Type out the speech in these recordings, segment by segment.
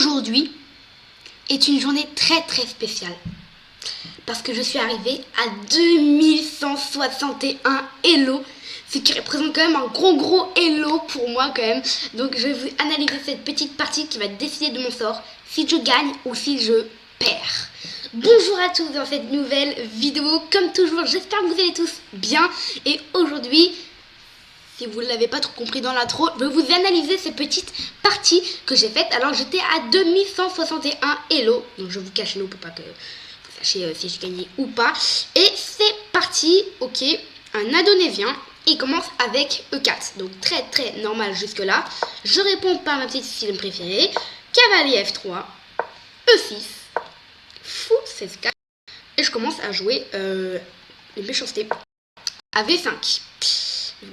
Aujourd'hui est une journée très très spéciale parce que je suis arrivée à 2161 hello, ce qui représente quand même un gros hello pour moi quand même. Donc je vais vous analyser cette petite partie qui va décider de mon sort, si je gagne ou si je perds. Bonjour à tous dans cette nouvelle vidéo, comme toujours j'espère que vous allez tous bien. Et aujourd'hui, si vous ne l'avez pas trop compris dans l'intro, je vais vous analyser ces petites parties que j'ai faites. Alors j'étais à 2161 hello, donc je vous cache hello pour pas que vous sachiez si j'ai gagné ou pas. Et c'est parti, ok, un adonné vient et commence avec E4, donc très normal jusque là. Je réponds par ma petite film préférée, cavalier F3, E6, fou C4, et je commence à jouer les méchancetés à V5.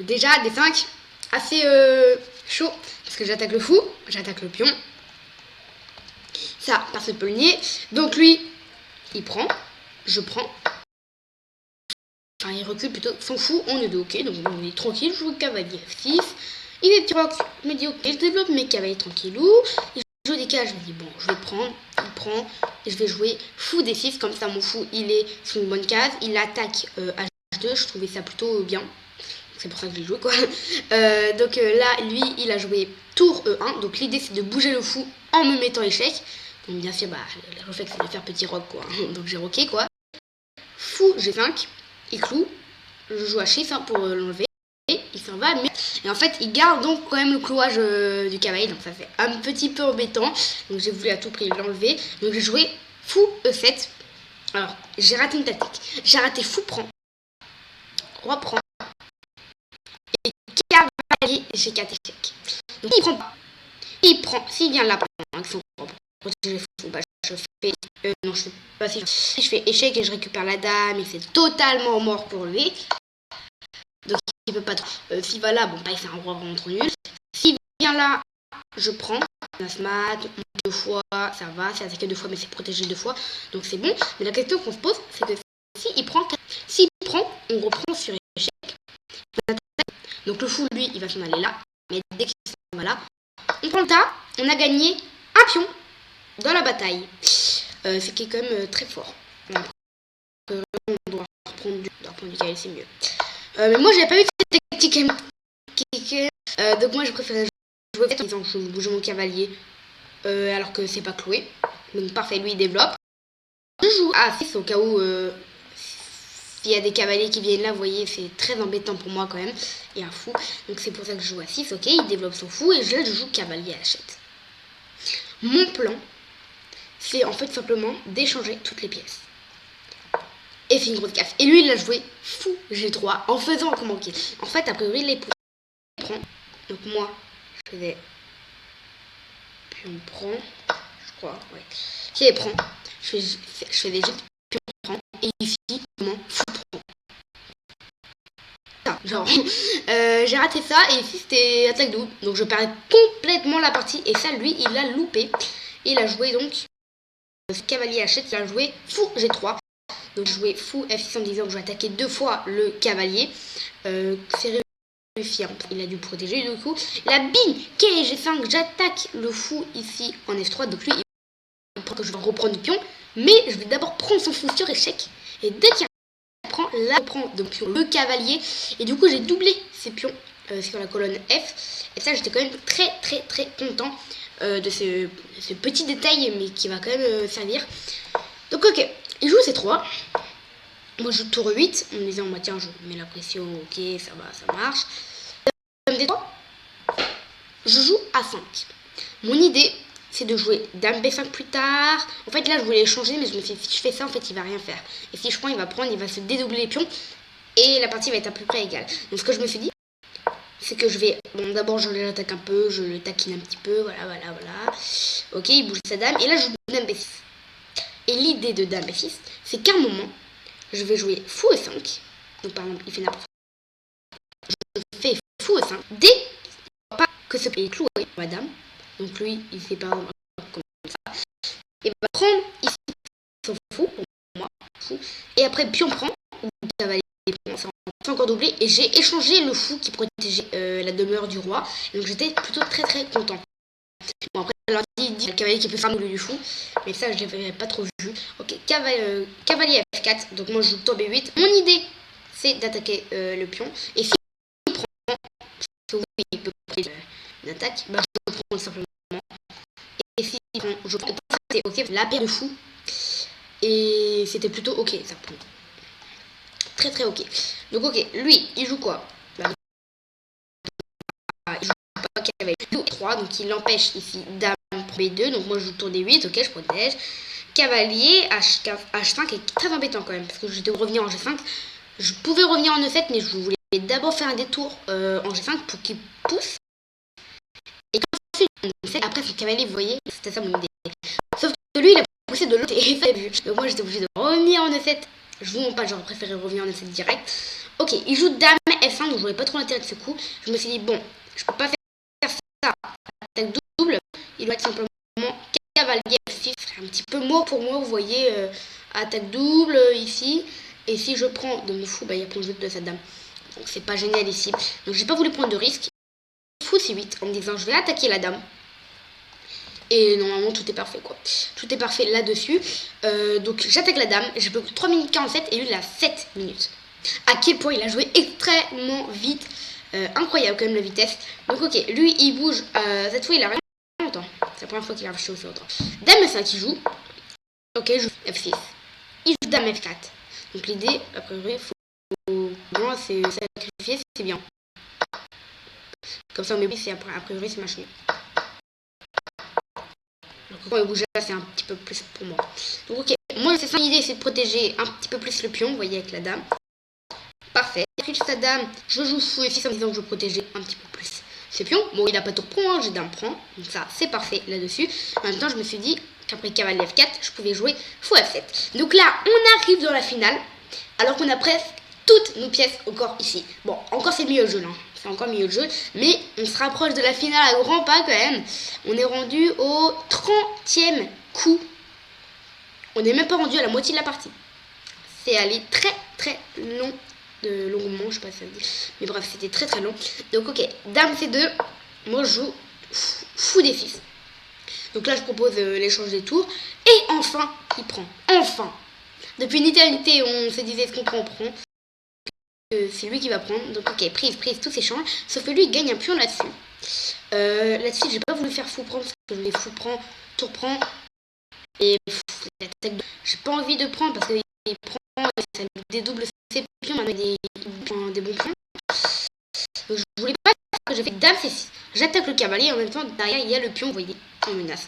Déjà D5 assez chaud parce que j'attaque le fou, j'attaque le pion, ça personne ne peut le nier. Donc lui il prend, je prends, enfin il recule plutôt, s'en fout, on est de ok, donc on est tranquille. Je joue cavalier F6, il est petit roc, je me dis ok, je développe mes cavaliers tranquillou, il joue des cases, je me dis bon je vais prendre, il prend et je vais jouer fou D6, comme ça mon fou il est sur une bonne case, il attaque H2, je trouvais ça plutôt bien. C'est pour ça que j'ai joué quoi. Donc là, lui, il a joué tour E1. Donc l'idée, c'est de bouger le fou en me mettant échec. Donc bien sûr, le réflexe, c'est de faire petit roc quoi. Donc j'ai roqué quoi. Fou G5, il cloue. Je joue H6 pour l'enlever. Il s'en va, mais... Et en fait, il garde donc quand même le clouage du cavalier. Donc ça fait un petit peu embêtant. Donc j'ai voulu à tout prix l'enlever. Donc j'ai joué fou E7. Alors, j'ai raté une tactique. J'ai raté fou prend. Roi prend. Cavalier G4 échec. Donc il prend pas. Il prend. S'il vient là avec son propre protéger fou, je fais. Non, je fais pas si. Je fais échec et je récupère la dame et c'est totalement mort pour lui. Donc il peut pas trop. S'il va là, bon, pareil, c'est un roi vraiment trop nul. S'il vient là, je prends. Asmat, deux fois, ça va. C'est attaqué deux fois, mais c'est protégé deux fois. Donc c'est bon. Mais la question qu'on se pose, c'est que s'il prend, on reprend sur échec. Donc le fou, lui, il va s'en aller là. Mais dès qu'il s'en va là, on prend le tas. On a gagné un pion dans la bataille. Ce qui est quand même très fort. Donc, on doit reprendre du cavalier, c'est mieux. Mais moi, j'avais pas eu cette tactique. Donc moi, je préférais jouer en disant que je bouge mon cavalier alors que c'est pas cloué. Donc parfait, lui, il développe. Je joue A6 au cas où... s'il y a des cavaliers qui viennent là, vous voyez, c'est très embêtant pour moi quand même. Et un fou. Donc c'est pour ça que je joue à 6. Ok, il développe son fou et je joue cavalier H7. Mon plan, c'est en fait simplement d'échanger toutes les pièces. Et c'est une grosse gaffe. Et lui, il a joué fou G3 en faisant comment qu'il. En fait, a priori, il prend. Donc moi, je faisais. Puis on prend. Je crois, ouais. Qui les prend. Je fais des G. Puis on prend. Et ici, comment fou prend. Genre, j'ai raté ça et ici c'était attaque double, donc je perds complètement la partie et ça lui il a loupé. Il a joué donc cavalier H7, il a joué fou G3, donc je jouais fou F6 en disant que je vais attaquer deux fois le cavalier. C'est réussi, il a dû protéger du coup. La bing G5, j'attaque le fou ici en F3, donc lui il prend que je vais reprendre du pion, mais je vais d'abord prendre son fou sur échec et dès qu'il là je prends donc le cavalier et du coup j'ai doublé ces pions sur la colonne F et ça j'étais quand même très content de ce petit détail mais qui va quand même servir. Donc ok, il joue C3, moi je joue tour 8 en me disant bah tiens je mets la pression, ok ça va, ça marche. D3, je joue A5. Mon idée c'est de jouer dame B5 plus tard. En fait là je voulais changer mais je me suis dit si je fais ça en fait il va rien faire. Et si je prends il va prendre, il va se dédoubler les pions et la partie va être à peu près égale. Donc ce que je me suis dit c'est que je vais, bon d'abord je l'attaque un peu, je le taquine un petit peu, voilà. Ok, il bouge sa dame et là je joue dame B6. Et l'idée de dame B6 c'est qu'à un moment je vais jouer fou E5. Donc par exemple il fait n'importe quoi. Je fais fou E5. Dès pas que ce est cloué ma dame. Donc lui, il fait par exemple comme ça. Il va prendre ici son fou, pour moi, fou. Et après, pion prend, ou cavalier prend, c'est encore doublé. Et j'ai échangé le fou qui protégeait la demeure du roi. Donc j'étais plutôt très content. Bon, après, alors, il dit le cavalier qui peut faire le du fou. Mais ça, je l'avais pas trop vu. Ok, cavalier F4. Donc, moi, je joue tour B8. Mon idée, c'est d'attaquer le pion. Et si il prend, parce que oui, il peut prendre une attaque, bah, je prends simplement. Et si il prend, je prends. C'était ok, la paire de fou. Et c'était plutôt ok, ça prend. Très très ok. Donc, ok, lui, il joue quoi? Bah, il joue pas cavalier 3, donc il l'empêche ici dame B2, donc moi je joue tour D8, ok, je protège. Cavalier H5 est très embêtant quand même, parce que je devais revenir en G5. Je pouvais revenir en E7, mais je voulais d'abord faire un détour en G5 pour qu'il pousse. Et ensuite, en E7, après son cavalier, vous voyez, c'était ça mon idée. Sauf que lui, il a poussé de l'autre et ça a vu. Donc moi j'étais obligée de revenir en E7. Je vous montre pas, j'aurais préféré revenir en E7 direct. Ok, il joue dame F1, donc je voyais pas trop l'intérêt de ce coup. Je me suis dit, bon, je peux pas faire ça. Attaque double, il doit être simplement cavalier F6, un petit peu mort pour moi, vous voyez, attaque double ici. Et si je prends de mon fou, bah, il y a point de jeu de sa dame. Donc c'est pas génial ici. Donc j'ai pas voulu prendre de risque. Fou C8 en me disant je vais attaquer la dame. Et normalement tout est parfait quoi. Tout est parfait là-dessus. Donc j'attaque la dame. J'ai plus que 3 minutes 47 et lui il a 7 minutes. À quel point il a joué extrêmement vite. Incroyable quand même la vitesse. Donc ok, lui il bouge. Cette fois il a rien longtemps. C'est la première fois qu'il a réfléchi aussi longtemps. Dame F5 il joue. Ok, je joue F6. Il joue dame F4. Donc l'idée, a priori, il faut c'est sacrifier, c'est bien. Comme ça, mais oui, c'est a priori c'est machin. Donc quand il bouge là, c'est un petit peu plus pour moi. Donc ok, moi c'est ça l'idée, c'est de protéger un petit peu plus le pion, vous voyez avec la dame. Parfait. Puis sa dame, je joue fou F6 en disant que je protégeais un petit peu plus ce pion. Bon, il a pas tour prend, hein, j'ai dame prend, donc ça c'est parfait là-dessus. En même temps, je me suis dit qu'après cavalier F4, je pouvais jouer fou F7. Donc là, on arrive dans la finale, alors qu'on a presque toutes nos pièces encore ici. Bon, encore c'est le milieu de jeu là, c'est encore milieu de jeu, mais on se rapproche de la finale à grands pas quand même. On est rendu au 30e coup. On n'est même pas rendu à la moitié de la partie. C'est allé très très long. Longuement, je sais pas si ça veut dire. Mais bref, c'était très très long. Donc ok, dame C2, moi je joue fou D6. Donc là je propose l'échange des tours. Et enfin, il prend. Enfin. Depuis une éternité, on se disait est-ce qu'on prend, on prend. C'est lui qui va prendre. Donc ok, prise, tout s'échange. Sauf que lui il gagne un pion là-dessus. Là-dessus, j'ai pas voulu faire fou prendre parce que je voulais fou prend, tour prend. Et j'ai pas envie de prendre parce qu'il prend, ça lui dédouble ses pions, maintenant des bons points. Donc je voulais pas que j'ai fait dame C6. J'attaque le cavalier et en même temps derrière il y a le pion, vous voyez, en menace.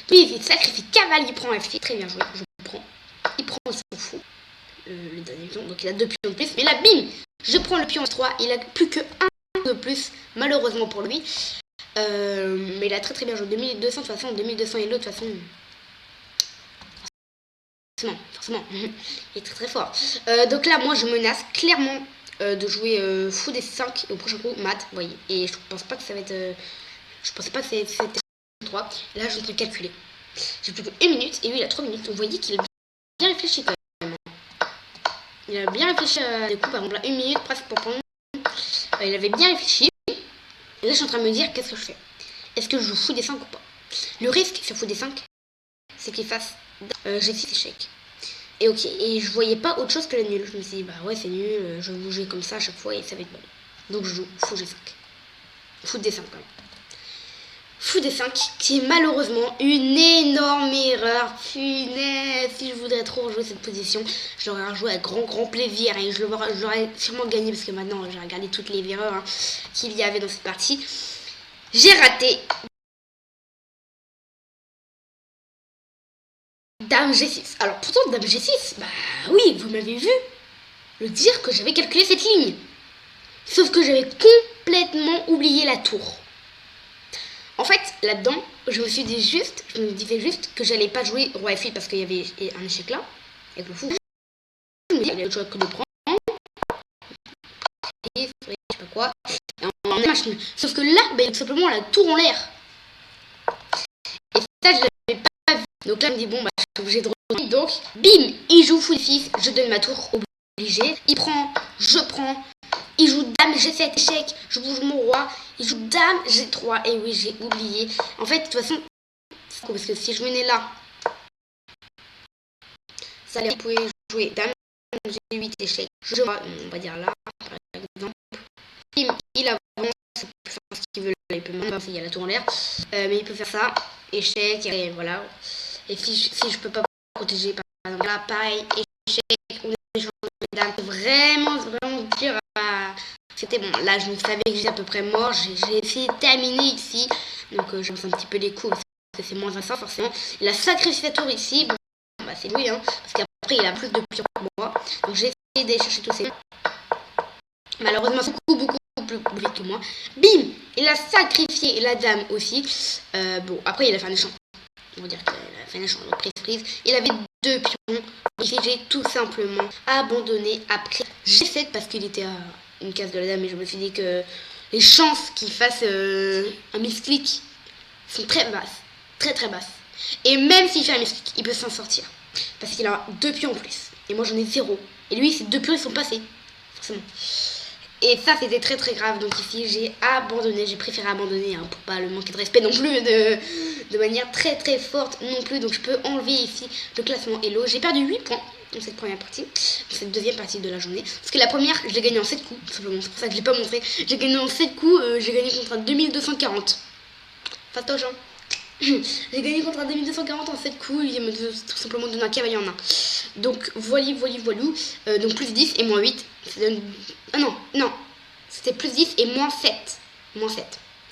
Puis il sacrifie cavalier prend F6, très bien joué, je prends. Il prend son fou, le dernier pion, donc il a 2 pions de plus. Mais là bim, je prends le pion S3, il a plus que 1 de plus, malheureusement pour lui. Mais il a très très bien joué, 2200 de toute façon, 2200 et l'autre de toute façon. Forcément, il est très très fort. Donc là, moi, je menace clairement de jouer fou des 5 et au prochain coup, mat, vous voyez. Et je pense pas que ça va être... je pense pas que c'est 3. Là, je suis en train de calculer. J'ai plus que 1 minute et lui, il a 3 minutes. Donc, vous voyez qu'il a bien réfléchi quand même. Il a bien réfléchi à des coups, par exemple, là, 1 minute presque pour prendre. Il avait bien réfléchi. Et là, je suis en train de me dire, qu'est-ce que je fais? Est-ce que je joue fou des 5 ou pas? Le risque sur fou des 5, c'est qu'il fasse G6 échec. Et ok, et je voyais pas autre chose que la nulle. Je me suis dit, bah ouais, c'est nul, je vais bouger comme ça à chaque fois et ça va être bon. Donc je joue fou G5. Fou D5 quand même. Fou D5, qui est malheureusement une énorme erreur. Punaise, si je voudrais trop rejouer cette position, je l'aurais rejoué avec grand plaisir et je l'aurais sûrement gagné parce que maintenant j'ai regardé toutes les erreurs qu'il y avait dans cette partie. J'ai raté. Dame G6. Alors pourtant Dame G6, bah oui, vous m'avez vu le dire que j'avais calculé cette ligne. Sauf que j'avais complètement oublié la tour. En fait, là-dedans, je me disais juste que j'allais pas jouer roi F8 parce qu'il y avait un échec là, avec le fou. Je me disais, il y avait autre chose que de prendre. Et je sais pas quoi. Et machin. Sauf que là, bah, tout simplement la tour en l'air. Et ça, je l'avais pas vu. Donc là, je me dis, bon, bah, je suis obligée de revenir. Donc, bim, il joue fou 6, je donne ma tour obligée. Il prend, je prends. Il joue dame G7 échec. Je bouge mon roi. Il joue dame G3. Et oui, j'ai oublié. En fait, de toute façon, parce que si je venais là, ça allait, vous pouvez jouer dame G8 échec. On va dire là, par exemple. Il avance. Il peut faire ce qu'il veut. Il peut même il y a la tour en l'air. Mais il peut faire ça. Échec. Et voilà. Et si je peux pas protéger, par exemple, là, pareil. Échec. On est dame. Vraiment dur à... C'était bon, là je me savais que j'étais à peu près mort, j'ai essayé de terminer ici, donc j'avance un petit peu les coups, parce que c'est moins intéressant forcément. Il a sacrifié sa tour ici, bon, bah c'est lui, hein, parce qu'après il a plus de pions que moi, donc j'ai essayé d'aller chercher tous ces... Malheureusement c'est beaucoup plus vite que moi. Bim, il a sacrifié la dame aussi, bon, après il a fait un échange, on va dire qu'il a fait un échange, donc prise, il avait 2 pions, ici j'ai tout simplement abandonné après G7 parce qu'il était à une case de la dame et je me suis dit que les chances qu'il fasse un misclick sont très basses, très basses. Et même s'il fait un misclick, il peut s'en sortir parce qu'il a 2 pions en plus et moi j'en ai 0. Et lui ses 2 pions ils sont passés forcément. Et ça c'était très grave, donc ici j'ai abandonné, j'ai préféré abandonner hein, pour pas le manquer de respect non plus de manière très forte non plus. Donc je peux enlever ici le classement Hello. J'ai perdu 8 points dans cette première partie, dans cette deuxième partie de la journée. Parce que la première je l'ai gagnée en 7 coups, tout simplement, c'est pour ça que je l'ai pas montré. J'ai gagné en 7 coups, j'ai gagné contre un 2240. Fastoche hein. J'ai gagné contre un 2240 en 7 coups, il m'a tout simplement donné un cavalier en 1. Donc voilou. Donc plus 10 et moins 8. Ça donne... Ah non. C'était plus 10 et moins 7.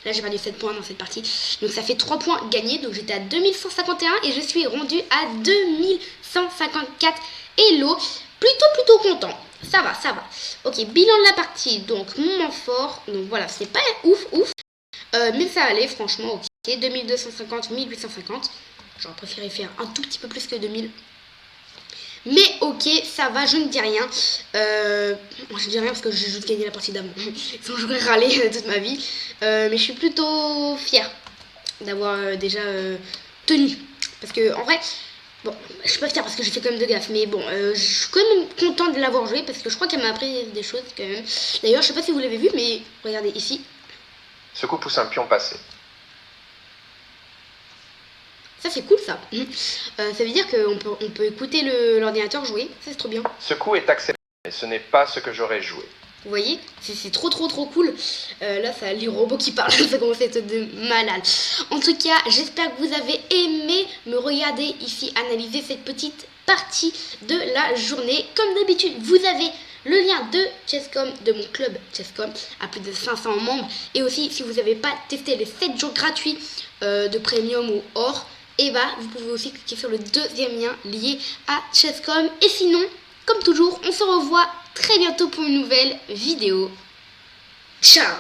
Là j'ai perdu 7 points dans cette partie. Donc ça fait 3 points gagnés. Donc j'étais à 2151 et je suis rendu à 2154. Hello. Plutôt content. Ça va. Ok, bilan de la partie. Donc mon moment fort. Donc voilà, c'est pas ouf. Mais ça allait franchement, ok. 2250, 1850. J'aurais préféré faire un tout petit peu plus que 2000. Mais ok, ça va, je ne dis rien. Je dis rien parce que j'ai juste gagné la partie d'avant. Sinon j'aurais râlé toute ma vie. Mais je suis plutôt fière d'avoir déjà tenu. Parce que en vrai, bon, je suis pas fière parce que j'ai fait quand même de gaffe. Mais bon, je suis quand même contente de l'avoir joué parce que je crois qu'elle m'a appris des choses quand même. D'ailleurs, je sais pas si vous l'avez vu, mais regardez ici. Ce coup pousse un pion passé. Ça c'est cool ça. Ça veut dire qu'on peut écouter l'ordinateur jouer. Ça c'est trop bien. Ce coup est accepté, mais ce n'est pas ce que j'aurais joué. Vous voyez, c'est trop cool. Là ça les robots qui parlent, ça commence à être de malade. En tout cas, j'espère que vous avez aimé me regarder ici analyser cette petite partie de la journée. Comme d'habitude, vous avez le lien de Chesscom, de mon club Chesscom, à plus de 500 membres. Et aussi, si vous n'avez pas testé les 7 jours gratuits de Premium ou Or, et bah vous pouvez aussi cliquer sur le deuxième lien lié à Chesscom. Et sinon, comme toujours, on se revoit très bientôt pour une nouvelle vidéo. Ciao!